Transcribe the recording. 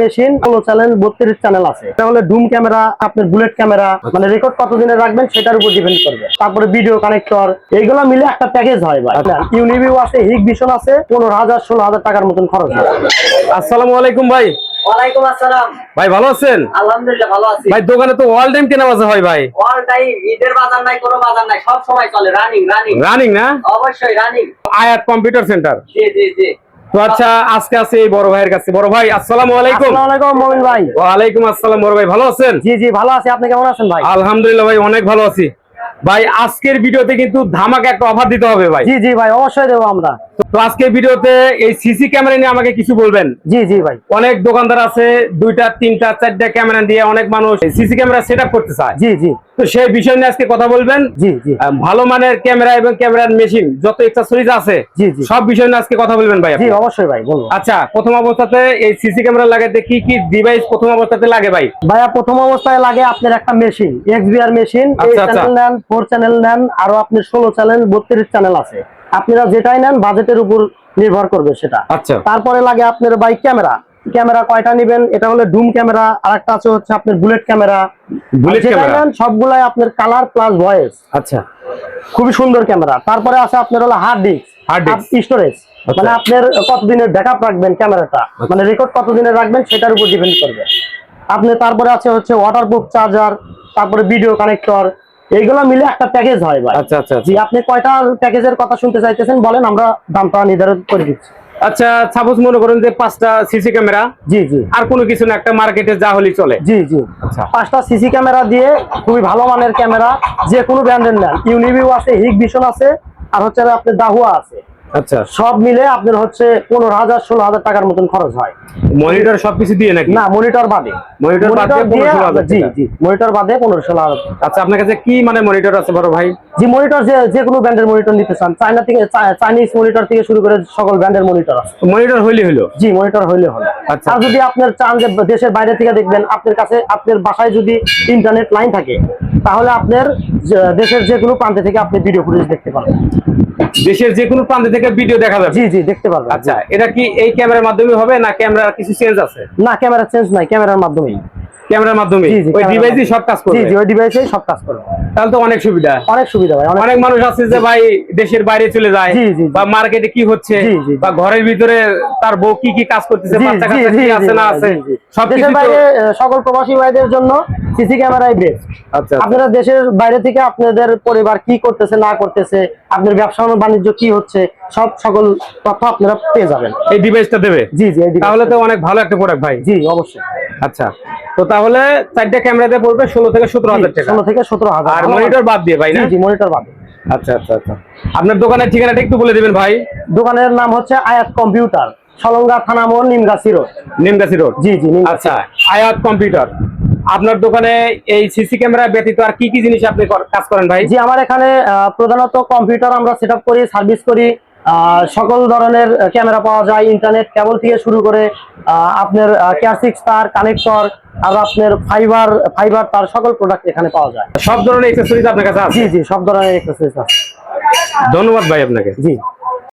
Machine 16 channel 32 channel আছে। এটা হলো ডুম ক্যামেরা, আপনার বুলেট ক্যামেরা, মানে রেকর্ড কতদিনে রাখবেন সেটার উপর ডিপেন্ড করবে। তারপরে ভিডিও কানেক্টর, এইগুলো মিলে একটা প্যাকেজ হয় ভাই। ইউনিভিউ আছে, হিগ ভিশন আছে, 15,000 16,000 টাকার মতন খরচ হয়। আসসালামু আলাইকুম ভাই। ওয়ালাইকুম আসসালাম ভাই ভালো আছেন? আলহামদুলিল্লাহ ভালো আছি ভাই। দোকানে তো অল টাইম কেনা বেচা হয় ভাই। অল টাইম, ঈদের বাজার নাই কোনো বাজার নাই, সব সময় চলে, রানিং রানিং রানিং না? অবশ্যই রানিং। আয়াত কম্পিউটার সেন্টার। জি জি জি। তো আচ্ছা, আজকে আছে এই বড় ভাইয়ের কাছে। বড় ভাই আসসালামু আলাইকুম। আসসালামু আলাইকুম মুমিন ভাই। ওয়া আলাইকুম আসসালাম। বড় ভাই ভালো আছেন? জি জি ভালো আছি, আপনি কেমন আছেন ভাই? আলহামদুলিল্লাহ ভাই, অনেক ভালো আছি ভাই। আজকের ভিডিওতে কিন্তু ধামাকা একটা অফার দিতে হবে ভাই। জি জি ভাই, অবশ্যই দেবো আমরা। তো আজকের ভিডিওতে এই সিসি ক্যামেরা নিয়ে আমাকে কিছু বলবেন। জি জি ভাই। অনেক দোকানদার আছে 2টা 3টা 4টা ক্যামেরা দিয়ে অনেক মানুষ সিসি ক্যামেরা সেটআপ করতে চায়। জি জি। তো সেই বিষয় নিয়ে আজকে কথা বলবেন। জি জি। ভালো মানের ক্যামেরা এবং ক্যামেরার মেশিন যত অ্যাকসেসরিজ আছে জি জি সব বিষয় নিয়ে আজকে কথা বলবেন ভাই। জি অবশ্যই ভাই, বলুন। আচ্ছা, প্রথম অবস্থাতে এই সিসি ক্যামেরা লাগাতে কি কি ডিভাইস প্রথম অবস্থাতে লাগে ভাই? ভাইয়া প্রথম অবস্থায় লাগে আপনার একটা মেশিন, এক্সবিআর মেশিন। আচ্ছা, এই চ্যানেল নেন, 4 চ্যানেল নেন, আরো আপনি 16 চ্যানেল 32 চ্যানেল আছে। আপনারা যেটাই নেন বাজেটের উপর নির্ভর করবে সেটা। আচ্ছা। তারপরে লাগে আপনার ভাই ক্যামেরা। ক্যামেরা কয়টা নেবেন? এটা হলো ডুম ক্যামেরা, আরেকটা আছে হচ্ছে আপনার বুলেট ক্যামেরা। বুলেট ক্যামেরা সবগুলাই আপনার কালার প্লাস ভয়েস। আচ্ছা, খুবই সুন্দর ক্যামেরা। তারপরে আছে আপনার হলো হার্ড ডিস্ক, স্টোরেজ, মানে আপনার কতদিনের ব্যাকআপ রাখবেন ক্যামেরাটা, মানে রেকর্ড কতদিনের রাখবেন সেটার উপর ডিপেন্ড করবে আপনি। তারপরে আছে হচ্ছে ওয়াটারপ্রুফ চার্জার, তারপরে ভিডিও কানেক্টর, এইগুলো মিলে একটা প্যাকেজ হয় ভাই। আচ্ছা আচ্ছা। জি, আপনি কয়টা প্যাকেজের কথা শুনতে চাইতেছেন বলেন, আমরা দামটা নির্ধারণ করে দিচ্ছি। আচ্ছা, সাপোজ মনে করেন যে 5টা সিসি ক্যামেরা। জি জি। আর কোনো কিছু না, একটা মার্কেটে যা হলেই চলে। জি জি। আচ্ছা, 5টা সিসি ক্যামেরা দিয়ে খুবই ভালো মানের ক্যামেরা, যে কোনো ব্র্যান্ডের নেন। ইউনিভিউ আছে, হিগ ভিশন আছে, আর হচ্ছে আপনার দাহুয়া আছে। আচ্ছা, সব মিলে আপনার হচ্ছে 15,000 16,000 টাকার মতন খরচ হয়। মনিটর সবকিছু দিয়ে নাকি? না, মনিটর বাদে। মনিটর বাদে 15,000 জি টাকা। জি, মনিটর বাদে 15,000। আচ্ছা, আপনার কাছে কি মানে মনিটর আছে বড় ভাই? জি, মনিটর যে কোনো ব্র্যান্ডের মনিটর নিতে চান, চায়না থেকে চাইনিজ মনিটর থেকে শুরু করে সকল ব্র্যান্ডের মনিটর আছে। মনিটর হইলে হলো? জি, মনিটর হইলে হলো। আচ্ছা। আর যদি আপনার চান যে দেশের বাইরে থেকে দেখবেন, আপনার কাছে আপনার বাসায় যদি ইন্টারনেট লাইন থাকে, তাহলে আপনার দেশের যে কোনো প্রান্ত থেকে আপনি ভিডিও ফুটেজ দেখতে পারবেন। দেশের যে কোনো প্রান্ত থেকে ভিডিও দেখা যাবে? জি জি, দেখতে পারবেন। আচ্ছা, এটা কি এই ক্যামেরার মাধ্যমে হবে না ক্যামেরার কিছু চেঞ্জ আছে? না, ক্যামেরা চেঞ্জ নাই, ক্যামেরার মাধ্যমেই। ক্যামেরার মাধ্যমে ওই ডিভাইসই সব কাজ করবে? জি জি, ওই ডিভাইসেই সব কাজ করবে। তাহলে তো অনেক সুবিধা। অনেক সুবিধা ভাই। অনেক মানুষ আছে যে ভাই দেশের বাইরে চলে যায়, জি জি, বা মার্কেটে কি হচ্ছে, বা ঘরের ভিতরে তার বউ কি কি কাজ করতেছে, বাচ্চা কাচ্চা কি আছে না আছে, সব কিছু। দেশের বাইরে সকল প্রবাসী ভাইদের জন্য সিসি ক্যামেরাই বেস্ট। আচ্ছা, আপনারা দেশের বাইরে থেকে আপনাদের পরিবার কি করতেছে না করতেছে, আপনার ব্যবসা বাণিজ্য কি হচ্ছে, সকল তথ্য আপনারা পেয়ে যাবেন। এই ডিভাইসটা দেবে? জি জি। তাহলে তো অনেক ভালো একটা প্রোডাক্ট ভাই। জি অবশ্যই। আচ্ছা, তো তাহলে 4টা ক্যামেরা দিয়ে পড়বে 16 থেকে 17,000 টাকা। 16 থেকে 17,000। আর মনিটর বাদ দিয়ে ভাই না? জি জি, মনিটর বাদে। আচ্ছা আচ্ছা আচ্ছা। আপনার দোকানের ঠিকানাটা একটু বলে দিবেন ভাই। দোকানের নাম হচ্ছে আয়াত কম্পিউটার, সলঙ্গা থানা মোড়, নিমগাছি রোড। নিমগাছি রোড। জি জি। আচ্ছা, আয়াত কম্পিউটার। আপনার দোকানে এই সিসি ক্যামেরা ব্যতীত আর কি কি জিনিস আপনি কাজ করেন ভাই? জি, আমার এখানে প্রধানত কম্পিউটার আমরা সেটআপ করি, সার্ভিস করি। সকল ধরনের ক্যামেরা পাওয়া যায়, ইন্টারনেট কেবল থেকে শুরু করে আপনার ক্যাসিক্স তার, কানেক্টর, আর আপনার ফাইবার তার, সকল প্রোডাক্ট এখানে পাওয়া যায়। সব ধরনের অ্যাকসেসরিজ আপনার কাছে আছে? জি জি, সব ধরনের অ্যাক্সেসরিজ আছে। ধন্যবাদ ভাই আপনাকে। জি।